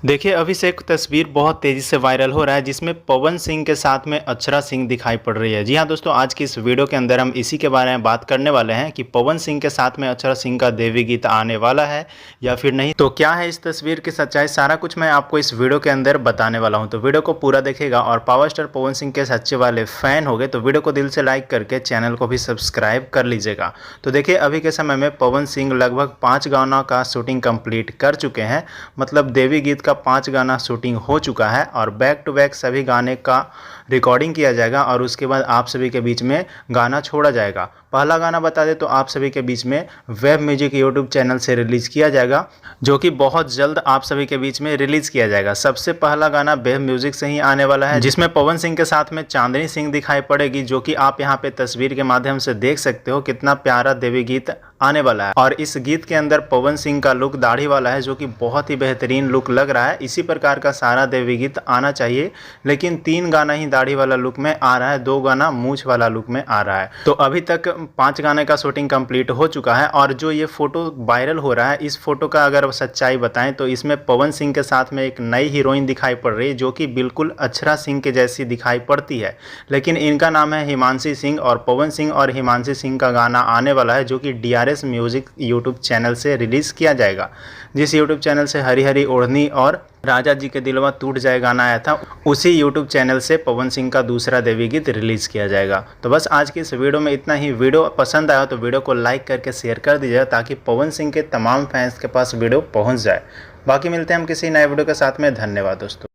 देखिए अभी से एक तस्वीर बहुत तेज़ी से वायरल हो रहा है जिसमें पवन सिंह के साथ में अक्षरा सिंह दिखाई पड़ रही है। जी हाँ दोस्तों, आज की इस वीडियो के अंदर हम इसी के बारे में बात करने वाले हैं कि पवन सिंह के साथ में अक्षरा सिंह का देवी गीत आने वाला है या फिर नहीं। तो क्या है इस तस्वीर की सच्चाई, सारा कुछ मैं आपको इस वीडियो के अंदर बताने वाला हूँ। तो वीडियो को पूरा देखेगा और पावर स्टार पवन सिंह के सच्चे वाले फैन हो गए तो वीडियो को दिल से लाइक करके चैनल को भी सब्सक्राइब कर लीजिएगा। तो देखिए अभी के समय में पवन सिंह लगभग 5 गानों का शूटिंग कंप्लीट कर चुके हैं। मतलब देवी गीत का 5 गाना शूटिंग हो चुका है और बैक टू बैक सभी गाने का रिकॉर्डिंग किया जाएगा और उसके बाद आप सभी के बीच में गाना छोड़ा जाएगा। पहला गाना बता दें तो आप सभी के बीच में वेब म्यूजिक यूट्यूब चैनल से रिलीज़ किया जाएगा, जो कि बहुत जल्द आप सभी के बीच में रिलीज़ किया जाएगा। सबसे पहला गाना वेब म्यूजिक से ही आने वाला है, जिसमें पवन सिंह के साथ में चांदनी सिंह दिखाई पड़ेगी, जो कि आप यहाँ पे तस्वीर के माध्यम से देख सकते हो कितना प्यारा देवी गीत आने वाला है। और इस गीत के अंदर पवन सिंह का लुक दाढ़ी वाला है, जो कि बहुत ही बेहतरीन लुक लग रहा है। इसी प्रकार का सारा देवी गीत आना चाहिए, लेकिन 3 गाना ही दाढ़ी वाला लुक में आ रहा है, 2 गाना मूंछ वाला लुक में आ रहा है। तो अभी तक 5 गाने का शूटिंग कंप्लीट हो चुका है और जो ये फोटो वायरल हो रहा है, इस फोटो का अगर सच्चाई बताएं तो इसमें पवन सिंह के साथ में एक नई हीरोइन दिखाई पड़ रही है, जो कि बिल्कुल अक्षरा सिंह के जैसी दिखाई पड़ती है, लेकिन इनका नाम है हिमांशी सिंह। और पवन सिंह और हिमांशी सिंह का गाना आने वाला है, जो कि DRS म्यूजिक यूट्यूब चैनल से रिलीज़ किया जाएगा, जिस यूट्यूब चैनल से हरी हरी ओढ़नी और राजा जी के दिलवा टूट जाए गाना आया था, उसी यूट्यूब चैनल से पवन सिंह का दूसरा देवी गीत रिलीज़ किया जाएगा। तो बस आज की इस वीडियो में इतना ही। वीडियो पसंद आया तो वीडियो को लाइक करके शेयर कर दीजिएगा, ताकि पवन सिंह के तमाम फैंस के पास वीडियो पहुंच जाए। बाकी मिलते हैं हम किसी नए वीडियो के साथ में। धन्यवाद दोस्तों।